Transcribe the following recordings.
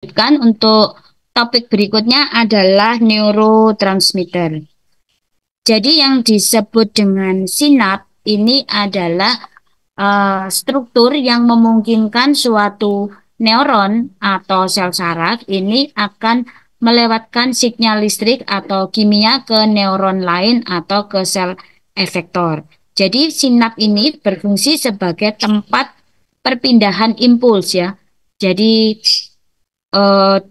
Lanjutkan untuk topik berikutnya adalah neurotransmitter. Jadi yang disebut dengan sinap ini adalah struktur yang memungkinkan suatu neuron atau sel saraf ini akan melewatkan sinyal listrik atau kimia ke neuron lain atau ke sel efektor. Jadi sinap ini berfungsi sebagai tempat perpindahan impuls ya. Jadi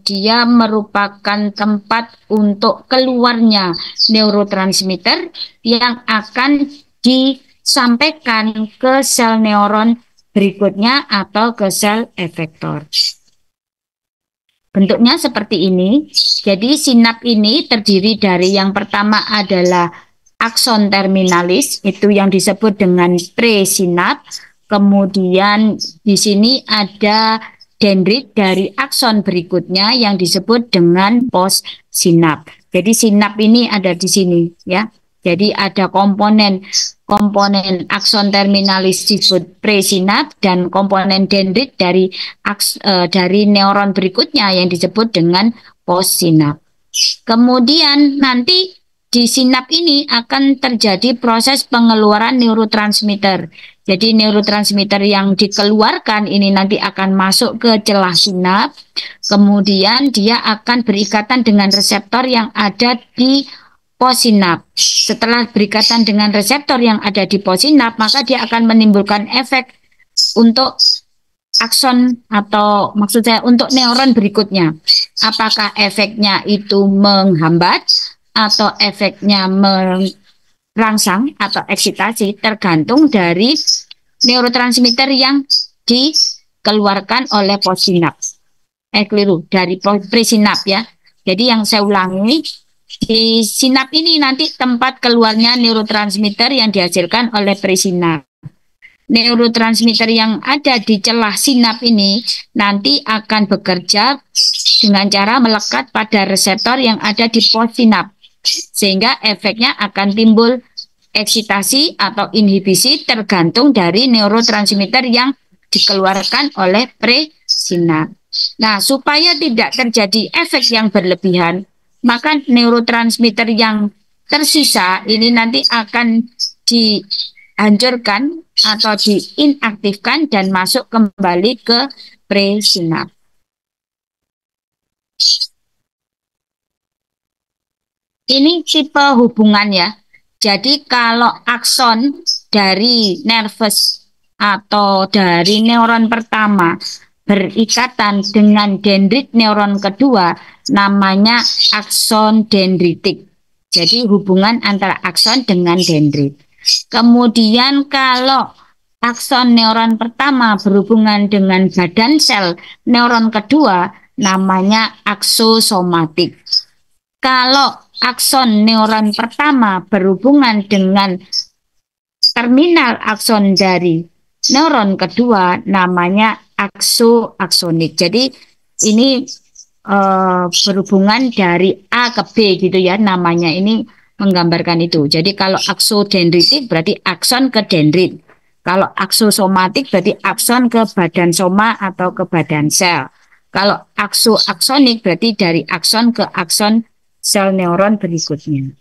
dia merupakan tempat untuk keluarnya neurotransmitter yang akan disampaikan ke sel neuron berikutnya atau ke sel efektor. Bentuknya seperti ini. Jadi sinap ini terdiri dari yang pertama adalah akson terminalis, itu yang disebut dengan presinap. Kemudian di sini ada dendrit dari akson berikutnya yang disebut dengan postsinap. Jadi sinap ini ada di sini ya. Jadi ada komponen akson terminalis disebut presinap dan komponen dendrit dari neuron berikutnya yang disebut dengan postsinap. Kemudian nanti di sinap ini akan terjadi proses pengeluaran neurotransmitter. Jadi neurotransmitter yang dikeluarkan ini nanti akan masuk ke celah sinap. Kemudian dia akan berikatan dengan reseptor yang ada di possinap. Setelah berikatan dengan reseptor yang ada di possinap, maka dia akan menimbulkan efek untuk akson atau maksud saya untuk neuron berikutnya. Apakah efeknya itu menghambat atau efeknya merangsang atau eksitasi tergantung dari neurotransmitter yang dikeluarkan oleh postsinap. Keliru, dari presinap ya. Jadi yang saya ulangi, di sinap ini nanti tempat keluarnya neurotransmitter yang dihasilkan oleh presinap. Neurotransmitter yang ada di celah sinap ini nanti akan bekerja dengan cara melekat pada reseptor yang ada di postsinap. Sehingga efeknya akan timbul eksitasi atau inhibisi tergantung dari neurotransmitter yang dikeluarkan oleh presinap. Nah, supaya tidak terjadi efek yang berlebihan, maka neurotransmitter yang tersisa ini nanti akan dihancurkan atau diinaktifkan dan masuk kembali ke presinap. Ini tipe hubungan ya. Jadi kalau akson dari nervus atau dari neuron pertama berikatan dengan dendrit neuron kedua, namanya akson dendritik. Jadi hubungan antara akson dengan dendrit. Kemudian kalau akson neuron pertama berhubungan dengan badan sel neuron kedua, namanya aksosomatik. Kalau akson neuron pertama berhubungan dengan terminal akson dari neuron kedua, namanya aksoaksonik. Jadi ini berhubungan dari A ke B gitu ya, namanya ini menggambarkan itu. Jadi kalau aksodendritik berarti akson ke dendrit. Kalau aksosomatik berarti akson ke badan soma atau ke badan sel. Kalau aksoaksonik berarti dari akson ke akson sel neuron berikutnya.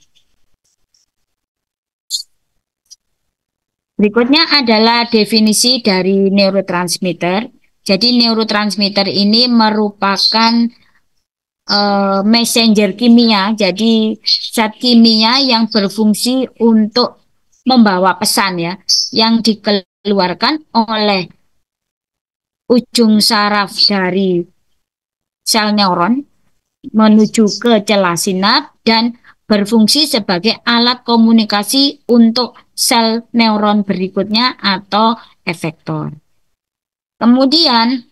Berikutnya adalah definisi dari neurotransmitter. Jadi neurotransmitter ini merupakan messenger kimia, jadi zat kimia yang berfungsi untuk membawa pesan ya, yang dikeluarkan oleh ujung saraf dari sel neuron menuju ke celah sinap dan berfungsi sebagai alat komunikasi untuk sel neuron berikutnya atau efektor. Kemudian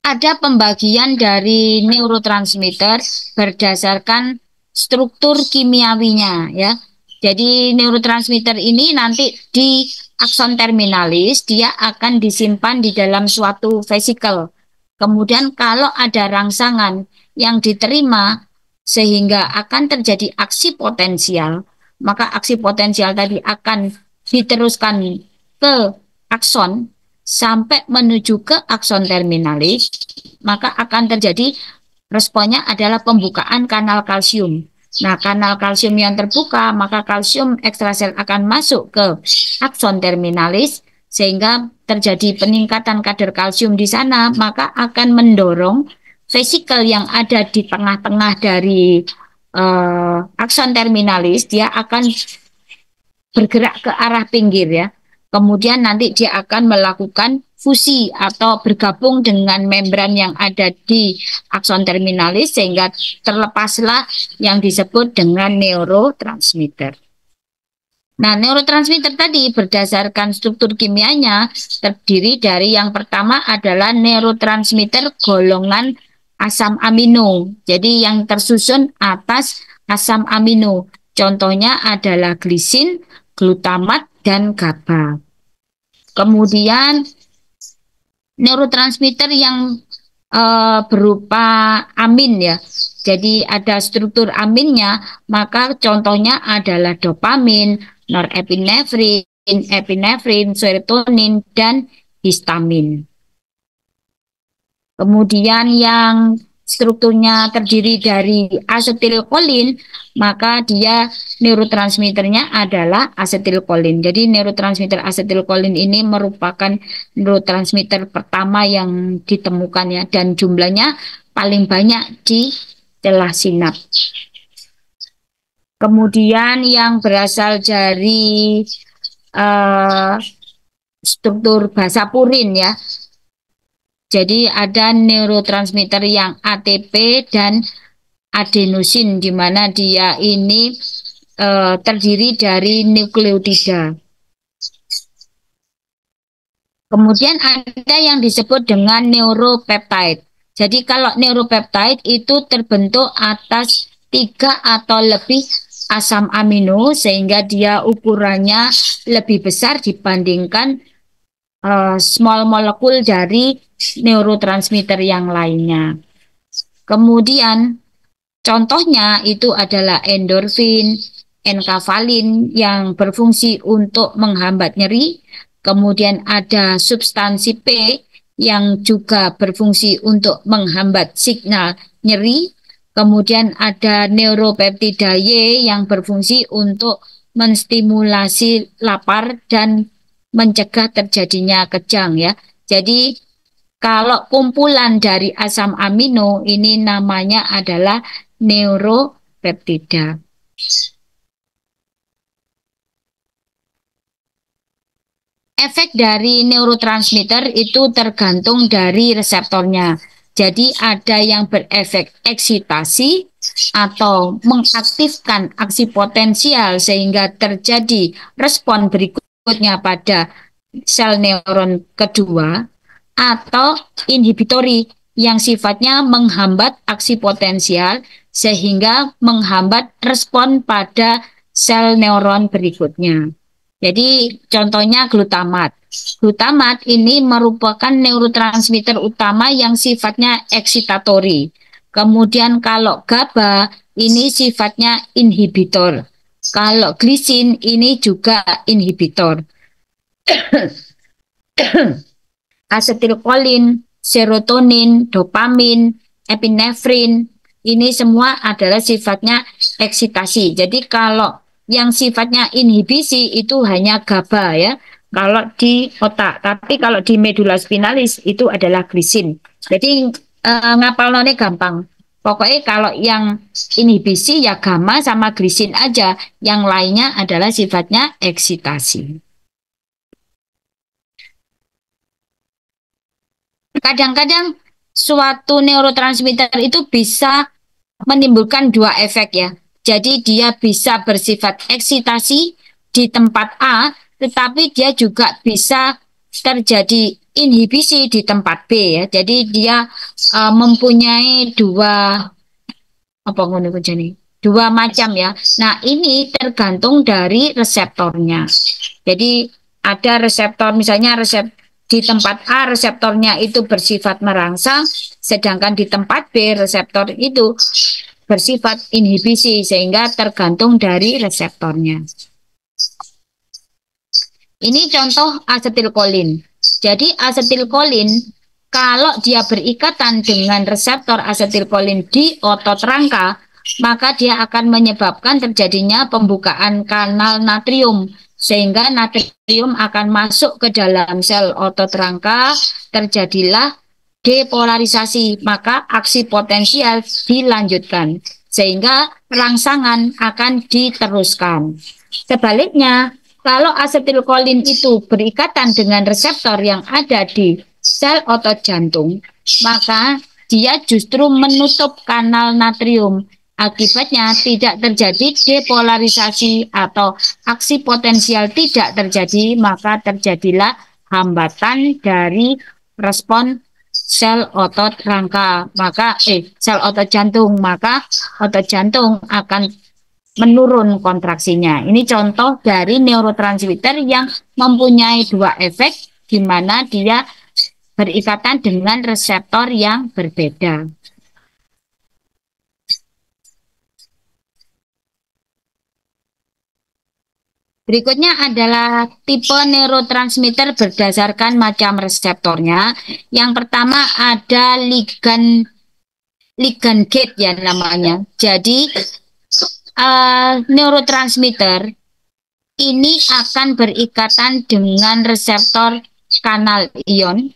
ada pembagian dari neurotransmitter berdasarkan struktur kimiawinya ya. Jadi neurotransmitter ini nanti di akson terminalis dia akan disimpan di dalam suatu vesikel. Kemudian kalau ada rangsangan yang diterima sehingga akan terjadi aksi potensial, maka aksi potensial tadi akan diteruskan ke akson sampai menuju ke akson terminalis, maka akan terjadi responnya adalah pembukaan kanal kalsium. Nah, kanal kalsium yang terbuka, maka kalsium ekstrasel akan masuk ke akson terminalis, sehingga terjadi peningkatan kadar kalsium di sana, maka akan mendorong vesikel yang ada di tengah-tengah dari akson terminalis, dia akan bergerak ke arah pinggir ya. Kemudian nanti dia akan melakukan fusi atau bergabung dengan membran yang ada di akson terminalis sehingga terlepaslah yang disebut dengan neurotransmitter. Nah, neurotransmitter tadi berdasarkan struktur kimianya terdiri dari yang pertama adalah neurotransmitter golongan asam amino. Jadi yang tersusun atas asam amino. Contohnya adalah glisin, glutamat, dan GABA. Kemudian neurotransmitter yang berupa amin ya. Jadi ada struktur aminnya, maka contohnya adalah dopamin, norepinefrin, epinefrin, serotonin, dan histamin. Kemudian yang strukturnya terdiri dari asetilkolin, maka dia neurotransmitternya adalah asetilkolin. Jadi neurotransmitter asetilkolin ini merupakan neurotransmitter pertama yang ditemukan ya, dan jumlahnya paling banyak di celah sinap. Kemudian yang berasal dari struktur basa purin ya. Jadi ada neurotransmitter yang ATP dan adenosin, di mana dia ini terdiri dari nukleotida. Kemudian ada yang disebut dengan neuropeptide. Jadi kalau neuropeptide itu terbentuk atas 3 atau lebih asam amino sehingga dia ukurannya lebih besar dibandingkan small molekul dari neurotransmitter yang lainnya. Kemudian contohnya itu adalah endorfin, enkafalin yang berfungsi untuk menghambat nyeri. Kemudian ada substansi P yang juga berfungsi untuk menghambat signal nyeri. Kemudian ada neuropeptida Y yang berfungsi untuk menstimulasi lapar dan mencegah terjadinya kejang ya. Jadi kalau kumpulan dari asam amino ini namanya adalah neuropeptida. Efek dari neurotransmitter itu tergantung dari reseptornya. Jadi ada yang berefek eksitasi atau mengaktifkan aksi potensial sehingga terjadi respon berikutnya pada sel neuron kedua, atau inhibitori yang sifatnya menghambat aksi potensial sehingga menghambat respon pada sel neuron berikutnya. Jadi contohnya glutamat. Glutamat ini merupakan neurotransmitter utama yang sifatnya eksitatori. Kemudian kalau GABA ini sifatnya inhibitor. Kalau glisin ini juga inhibitor. Asetilkolin, serotonin, dopamin, epinefrin, ini semua adalah sifatnya eksitasi. Jadi kalau yang sifatnya inhibisi itu hanya GABA ya, kalau di otak. Tapi kalau di medula spinalis itu adalah glisin. Jadi ngapalnya gampang. Pokoknya kalau yang inhibisi ya gamma sama glisin aja. Yang lainnya adalah sifatnya eksitasi. Kadang-kadang suatu neurotransmitter itu bisa menimbulkan 2 efek ya. Jadi dia bisa bersifat eksitasi di tempat A, tetapi dia juga bisa terjadi inhibisi di tempat B ya. Jadi dia mempunyai dua macam ya. Nah, ini tergantung dari reseptornya. Jadi ada reseptor, misalnya di tempat A reseptornya itu bersifat merangsang, sedangkan di tempat B reseptor itu bersifat inhibisi, sehingga tergantung dari reseptornya. Ini contoh asetilkolin. Jadi asetilkolin kalau dia berikatan dengan reseptor asetilkolin di otot rangka, maka dia akan menyebabkan terjadinya pembukaan kanal natrium, sehingga natrium akan masuk ke dalam sel otot rangka, terjadilah depolarisasi, maka aksi potensial dilanjutkan, sehingga rangsangan akan diteruskan. Sebaliknya, kalau asetilkolin itu berikatan dengan reseptor yang ada di sel otot jantung, maka dia justru menutup kanal natrium. Akibatnya tidak terjadi depolarisasi atau aksi potensial tidak terjadi, maka terjadilah hambatan dari respon sel otot rangka, maka sel otot jantung, maka otot jantung akan menurun kontraksinya. Ini contoh dari neurotransmitter yang mempunyai dua efek, di mana dia berikatan dengan reseptor yang berbeda. Berikutnya adalah tipe neurotransmitter berdasarkan macam reseptornya. Yang pertama ada ligan gate ya namanya. Jadi neurotransmitter ini akan berikatan dengan reseptor kanal ion,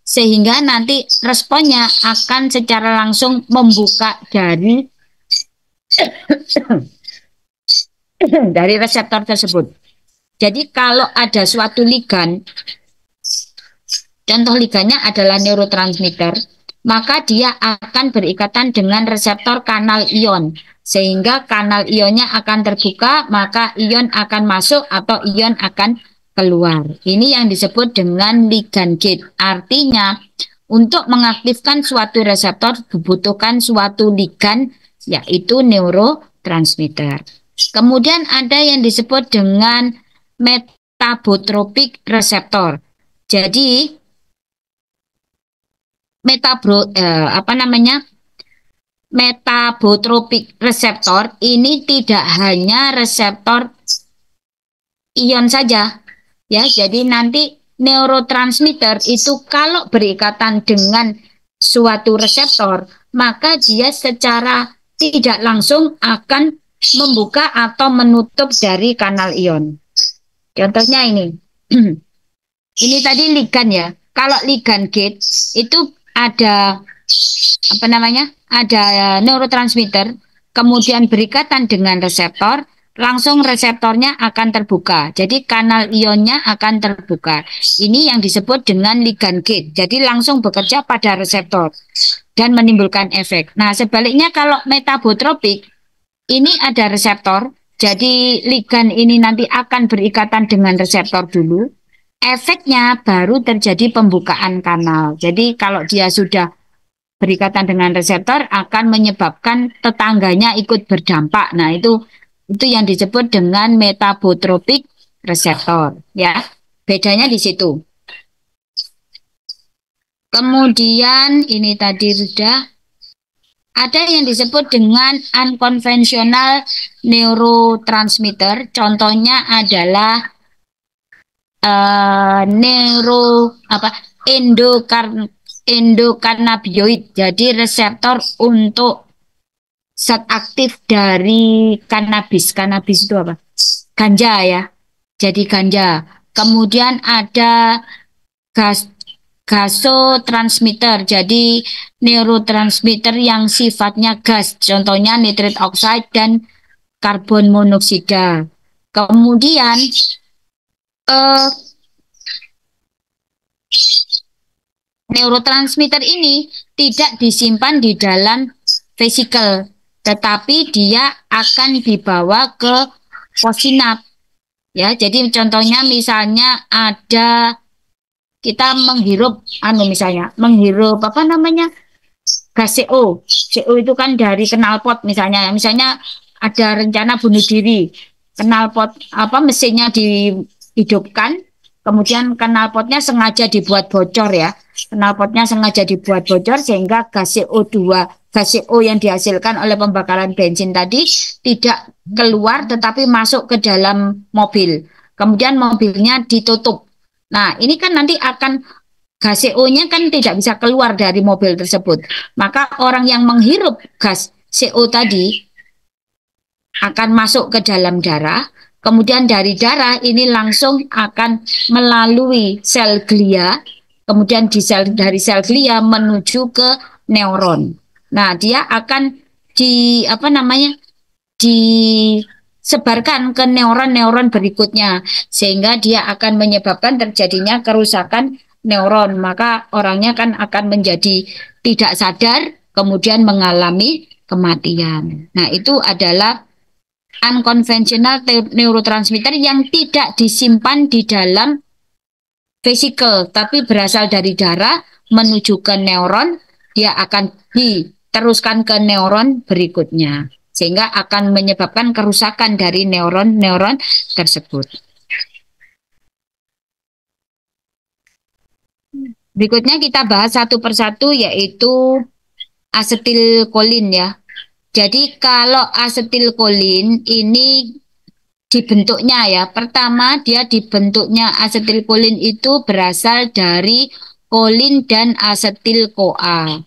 sehingga nanti responnya akan secara langsung membuka dari reseptor tersebut. Jadi kalau ada suatu ligan, contoh ligannya adalah neurotransmitter, maka dia akan berikatan dengan reseptor kanal ion, sehingga kanal ionnya akan terbuka, maka ion akan masuk atau ion akan keluar. Ini yang disebut dengan ligan gate. Artinya, untuk mengaktifkan suatu reseptor dibutuhkan suatu ligan, yaitu neurotransmitter. Kemudian ada yang disebut dengan metabotropik reseptor. Jadi metabotropik reseptor ini tidak hanya reseptor ion saja, ya. Jadi nanti neurotransmitter itu kalau berikatan dengan suatu reseptor, maka dia secara tidak langsung akan membuka atau menutup dari kanal ion. Contohnya ini. Ini tadi ligan ya. Kalau ligan gate itu ada Ada neurotransmitter, kemudian berikatan dengan reseptor, langsung reseptornya akan terbuka. Jadi kanal ionnya akan terbuka. Ini yang disebut dengan ligan gate. Jadi langsung bekerja pada reseptor dan menimbulkan efek. Nah, sebaliknya kalau metabotropik, ini ada reseptor, jadi ligan ini nanti akan berikatan dengan reseptor dulu. Efeknya baru terjadi pembukaan kanal. Jadi kalau dia sudah berikatan dengan reseptor akan menyebabkan tetangganya ikut berdampak. Nah, itu yang disebut dengan metabotropik reseptor, ya. Bedanya di situ. Kemudian ini tadi sudah ada yang disebut dengan unconventional neurotransmitter. Contohnya adalah endokannabinoid. Jadi reseptor untuk zat aktif dari kanabis. Kanabis itu apa? Ganja ya. Jadi ganja. Kemudian ada gasotransmitter, jadi neurotransmitter yang sifatnya gas, contohnya nitrit oxide dan karbon monoksida. Kemudian neurotransmitter ini tidak disimpan di dalam vesikel, tetapi dia akan dibawa ke possinap. Ya, jadi contohnya misalnya ada kita menghirup menghirup gas CO. CO itu kan dari knalpot misalnya ada rencana bunuh diri, knalpot mesinnya dihidupkan, kemudian knalpotnya sengaja dibuat bocor ya, knalpotnya sengaja dibuat bocor sehingga gas CO yang dihasilkan oleh pembakaran bensin tadi tidak keluar tetapi masuk ke dalam mobil, kemudian mobilnya ditutup. Nah, ini kan nanti akan gas CO-nya kan tidak bisa keluar dari mobil tersebut. Maka orang yang menghirup gas CO tadi akan masuk ke dalam darah, kemudian dari darah ini langsung akan melalui sel glia, kemudian dari sel glia menuju ke neuron. Nah, dia akan di apa namanya? Disebarkan ke neuron-neuron berikutnya sehingga dia akan menyebabkan terjadinya kerusakan neuron. Maka orangnya kan akan menjadi tidak sadar, kemudian mengalami kematian. Nah, itu adalah unconventional neurotransmitter yang tidak disimpan di dalam vesikel, tapi berasal dari darah menuju ke neuron, dia akan diteruskan ke neuron berikutnya, sehingga akan menyebabkan kerusakan dari neuron-neuron tersebut. Berikutnya kita bahas satu persatu yaitu asetilkolin ya. Jadi kalau asetilkolin ini dibentuknya ya. Pertama, dia dibentuknya asetilkolin itu berasal dari kolin dan asetil-CoA.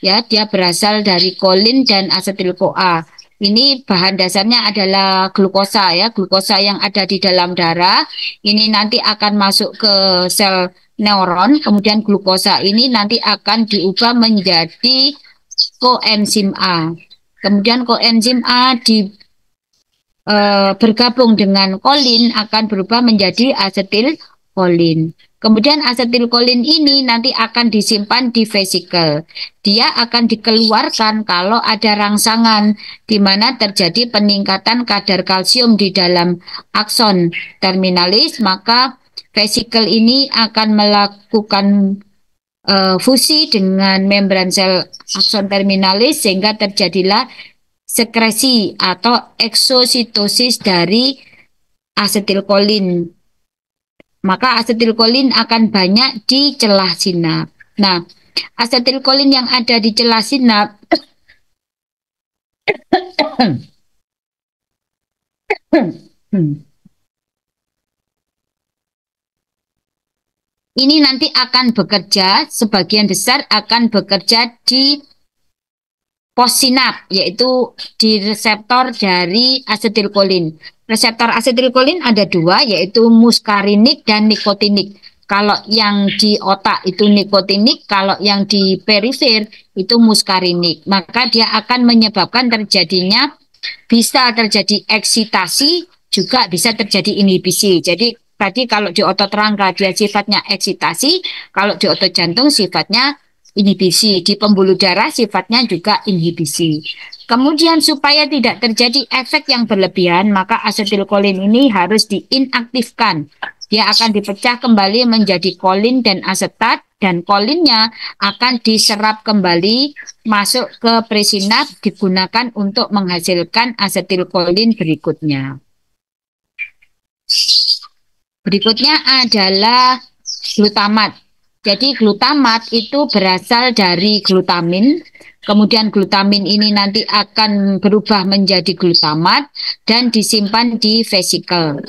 Ya, dia berasal dari kolin dan asetil-CoA. Ini bahan dasarnya adalah glukosa ya, glukosa yang ada di dalam darah. Ini nanti akan masuk ke sel neuron, kemudian glukosa ini nanti akan diubah menjadi koenzim A. Kemudian koenzim A bergabung dengan kolin akan berubah menjadi asetilkolin. Kemudian asetilkolin ini nanti akan disimpan di vesikel. Dia akan dikeluarkan kalau ada rangsangan di mana terjadi peningkatan kadar kalsium di dalam akson terminalis, maka vesikel ini akan melakukan fusi dengan membran sel akson terminalis sehingga terjadilah sekresi atau eksositosis dari asetilkolin. Maka asetilkolin akan banyak di celah sinap. Nah, asetilkolin yang ada di celah sinap ini nanti akan bekerja, sebagian besar akan bekerja di postsinap, yaitu di reseptor dari asetilkolin. Reseptor asetilkolin ada dua, yaitu muskarinik dan nikotinik. Kalau yang di otak itu nikotinik, kalau yang di perifer itu muskarinik. Maka dia akan menyebabkan terjadinya, bisa terjadi eksitasi, juga bisa terjadi inhibisi. Jadi tadi kalau di otot rangka dia sifatnya eksitasi, kalau di otot jantung sifatnya inhibisi, di pembuluh darah sifatnya juga inhibisi. Kemudian supaya tidak terjadi efek yang berlebihan, maka asetilkolin ini harus diinaktifkan. Dia akan dipecah kembali menjadi kolin dan asetat, dan kolinnya akan diserap kembali masuk ke presinap, digunakan untuk menghasilkan asetilkolin berikutnya. Berikutnya adalah glutamat. Jadi glutamat itu berasal dari glutamin, kemudian glutamin ini nanti akan berubah menjadi glutamat dan disimpan di vesikel.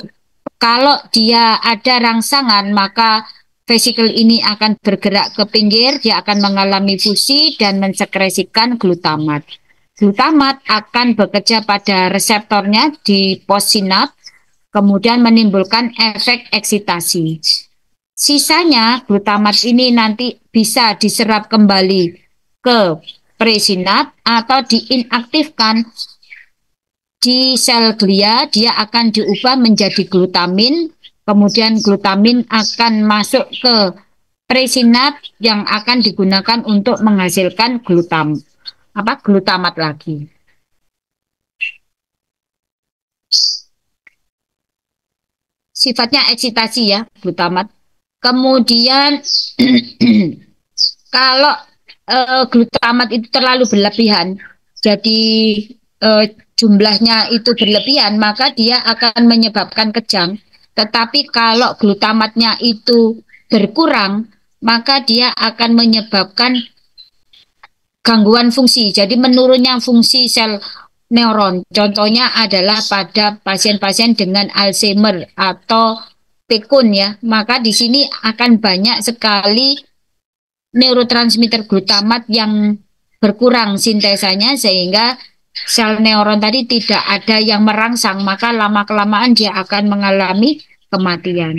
Kalau dia ada rangsangan, maka vesikel ini akan bergerak ke pinggir, dia akan mengalami fusi dan mensekresikan glutamat. Glutamat akan bekerja pada reseptornya di postsinap, kemudian menimbulkan efek eksitasi. Sisanya glutamat ini nanti bisa diserap kembali ke presinap atau diinaktifkan di sel glia, dia akan diubah menjadi glutamin, kemudian glutamin akan masuk ke presinap yang akan digunakan untuk menghasilkan glutamat lagi. Sifatnya eksitasi ya, glutamat. Kemudian kalau glutamat itu terlalu berlebihan, jadi jumlahnya itu berlebihan, maka dia akan menyebabkan kejang. Tetapi kalau glutamatnya itu berkurang, maka dia akan menyebabkan gangguan fungsi. Jadi menurunnya fungsi sel neuron. Contohnya adalah pada pasien-pasien dengan Alzheimer atau tekun ya, maka di sini akan banyak sekali neurotransmitter glutamat yang berkurang sintesanya sehingga sel neuron tadi tidak ada yang merangsang, maka lama-kelamaan dia akan mengalami kematian.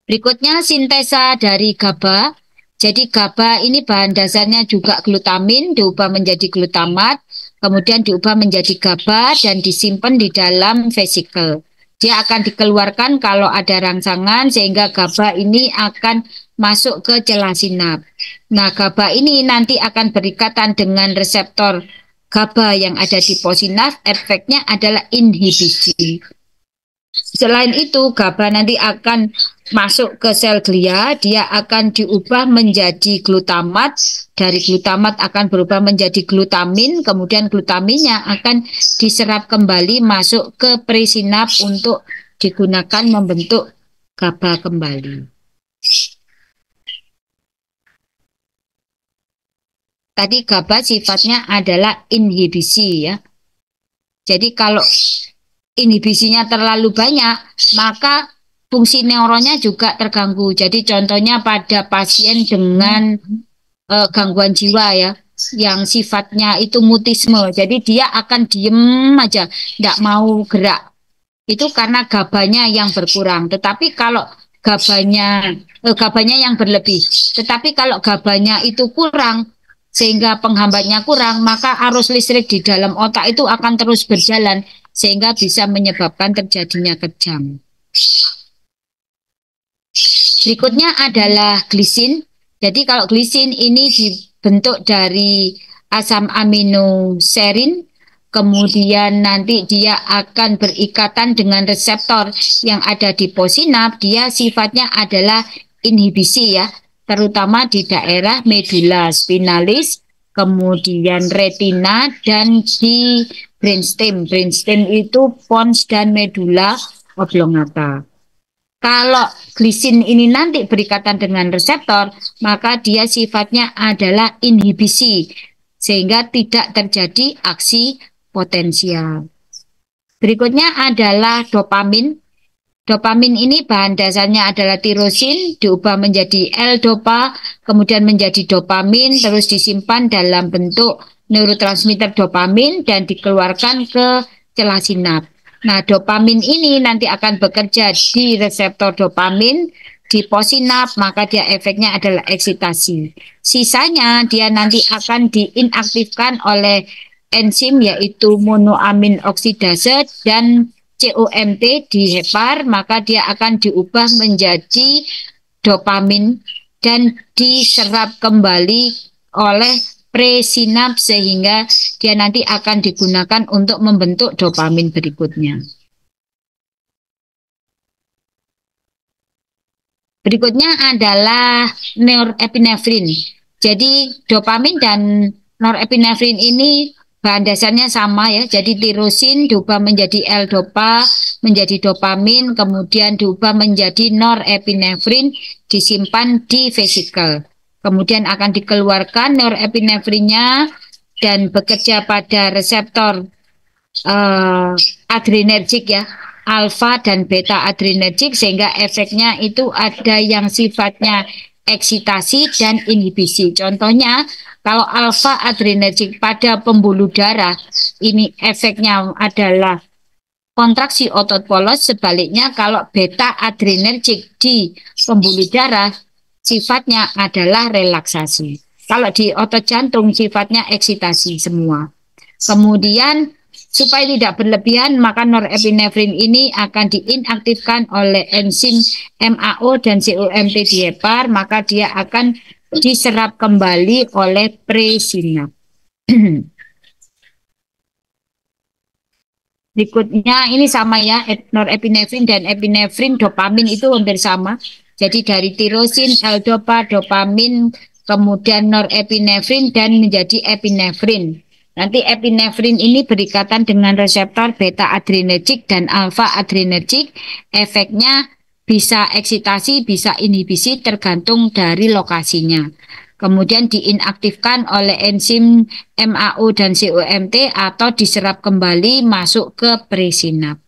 Berikutnya sintesa dari GABA. Jadi GABA ini bahan dasarnya juga glutamin, diubah menjadi glutamat, kemudian diubah menjadi GABA dan disimpan di dalam vesikel. Dia akan dikeluarkan kalau ada rangsangan sehingga GABA ini akan masuk ke celah sinap. Nah, GABA ini nanti akan berikatan dengan reseptor GABA yang ada di posinaps, efeknya adalah inhibisi. Selain itu, GABA nanti akan masuk ke sel glia, dia akan diubah menjadi glutamat, dari glutamat akan berubah menjadi glutamin, kemudian glutaminnya akan diserap kembali masuk ke presinaps untuk digunakan membentuk GABA kembali. Tadi GABA sifatnya adalah inhibisi ya. Jadi kalau inhibisinya terlalu banyak, maka fungsi neuronnya juga terganggu. Jadi contohnya pada pasien dengan gangguan jiwa ya, yang sifatnya itu mutisme. Jadi dia akan diem aja, nggak mau gerak. Itu karena GABA-nya yang berkurang. Tetapi kalau GABA-nya yang berlebih. Tetapi kalau GABA-nya itu kurang, sehingga penghambatnya kurang, maka arus listrik di dalam otak itu akan terus berjalan sehingga bisa menyebabkan terjadinya kejang. Berikutnya adalah glisin. Jadi kalau glisin ini dibentuk dari asam amino serin, kemudian nanti dia akan berikatan dengan reseptor yang ada di posinaps. Dia sifatnya adalah inhibisi ya, terutama di daerah medula spinalis, kemudian retina, dan di brainstem. Brainstem itu pons dan medula oblongata. Kalau glisin ini nanti berikatan dengan reseptor, maka dia sifatnya adalah inhibisi, sehingga tidak terjadi aksi potensial. Berikutnya adalah dopamin. Dopamin ini bahan dasarnya adalah tirosin, diubah menjadi L-dopa, kemudian menjadi dopamin, terus disimpan dalam bentuk neurotransmitter dopamin dan dikeluarkan ke celah sinap. Nah, dopamin ini nanti akan bekerja di reseptor dopamin, di posinaps, maka dia efeknya adalah eksitasi. Sisanya dia nanti akan diinaktifkan oleh enzim yaitu monoamin oksidase dan COMT di hepar, maka dia akan diubah menjadi dopamin dan diserap kembali oleh presinaps sehingga dia nanti akan digunakan untuk membentuk dopamin berikutnya. Berikutnya adalah norepinefrin. Jadi dopamin dan norepinefrin ini bahan dasarnya sama ya, jadi tirosin diubah menjadi L-dopa, menjadi dopamin, kemudian diubah menjadi norepinefrin, disimpan di vesikel. Kemudian akan dikeluarkan norepinefrinnya dan bekerja pada reseptor adrenergik ya, alfa dan beta adrenergik, sehingga efeknya itu ada yang sifatnya eksitasi dan inhibisi. Contohnya, kalau alfa adrenergik pada pembuluh darah, ini efeknya adalah kontraksi otot polos. Sebaliknya, kalau beta adrenergik di pembuluh darah, sifatnya adalah relaksasi. Kalau di otot jantung, sifatnya eksitasi semua. Kemudian, supaya tidak berlebihan, maka norepinefrin ini akan diinaktifkan oleh enzim MAO dan COMT di hepar, maka dia akan diserap kembali oleh presinaps. Berikutnya ini sama ya, norepinefrin dan epinefrin, dopamin itu hampir sama. Jadi dari tirosin, L-dopa, dopamin, kemudian norepinefrin dan menjadi epinefrin. Nanti epinefrin ini berikatan dengan reseptor beta adrenergik dan alfa adrenergik. Efeknya bisa eksitasi, bisa inhibisi tergantung dari lokasinya. Kemudian diinaktifkan oleh enzim MAO dan COMT atau diserap kembali masuk ke presinaps.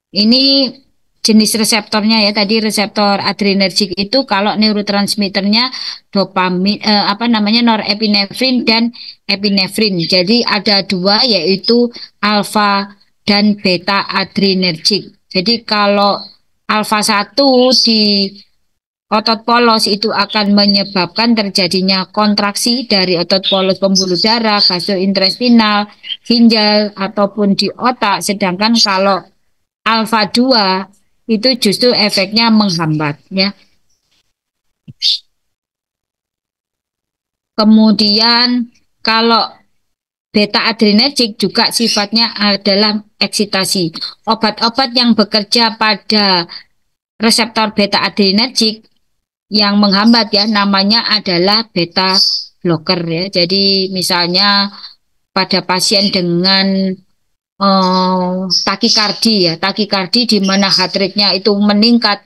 Ini jenis reseptornya ya. Tadi reseptor adrenergik itu kalau neurotransmitternya dopamin, apa namanya, norepinefrin dan epinefrin. Jadi ada dua yaitu alfa dan beta adrenergik. Jadi kalau alfa satu di otot polos itu akan menyebabkan terjadinya kontraksi dari otot polos pembuluh darah, gastrointestinal, ginjal, ataupun di otak. Sedangkan kalau alfa 2 itu justru efeknya menghambat ya. Kemudian kalau beta adrenergik juga sifatnya adalah eksitasi. Obat-obat yang bekerja pada reseptor beta adrenergik yang menghambat ya namanya adalah beta blocker ya. Jadi misalnya pada pasien dengan takikardi ya, takikardi di mana heart rate-nya itu meningkat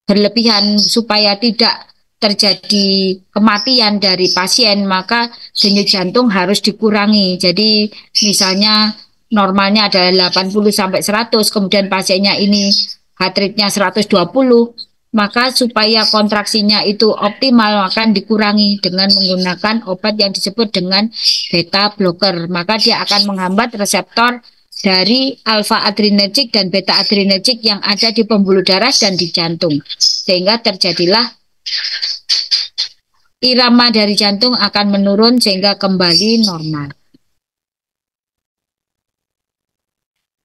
berlebihan supaya tidak terjadi kematian dari pasien, maka denyut jantung harus dikurangi. Jadi misalnya normalnya adalah 80 sampai 100, kemudian pasiennya ini heart rate-nya 120, maka supaya kontraksinya itu optimal akan dikurangi dengan menggunakan obat yang disebut dengan beta blocker. Maka dia akan menghambat reseptor dari alfa adrenergik dan beta adrenergik yang ada di pembuluh darah dan di jantung. Sehingga terjadilah irama dari jantung akan menurun sehingga kembali normal.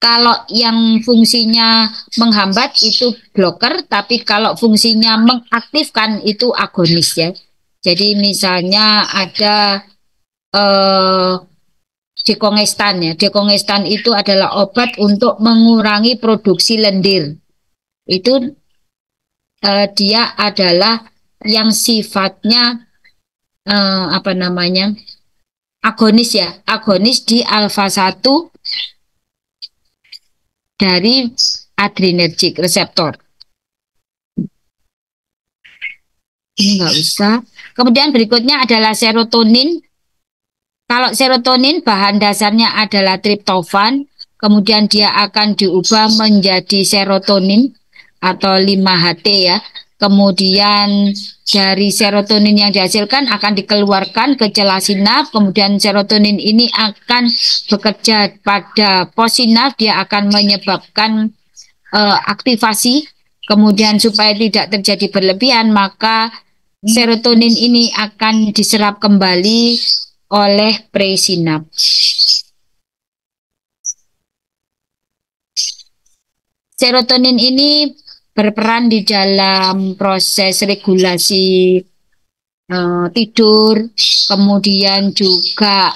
Kalau yang fungsinya menghambat itu blocker, tapi kalau fungsinya mengaktifkan itu agonis ya. Jadi misalnya ada eh, dekongestan ya. Dekongestan itu adalah obat untuk mengurangi produksi lendir. Itu dia adalah yang sifatnya apa namanya? Agonis ya. Agonis di alfa satu dari adrenergic reseptor. Ini nggak usah. Kemudian berikutnya adalah serotonin. Kalau serotonin bahan dasarnya adalah triptofan, kemudian dia akan diubah menjadi serotonin atau 5-HT ya. Kemudian dari serotonin yang dihasilkan akan dikeluarkan ke celah sinap, kemudian serotonin ini akan bekerja pada possinap, dia akan menyebabkan aktivasi, kemudian supaya tidak terjadi berlebihan, maka serotonin ini akan diserap kembali oleh presinap. Serotonin ini berperan di dalam proses regulasi tidur, kemudian juga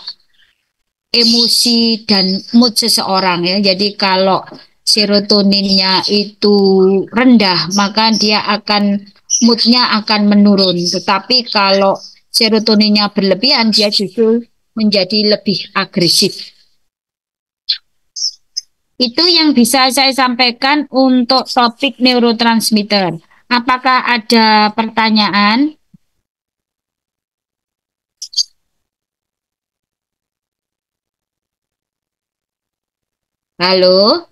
emosi dan mood seseorang ya. Jadi kalau serotoninnya itu rendah, maka dia akan moodnya akan menurun. Tetapi kalau serotoninnya berlebihan, dia justru menjadi lebih agresif. Itu yang bisa saya sampaikan untuk topik neurotransmitter. Apakah ada pertanyaan? Halo?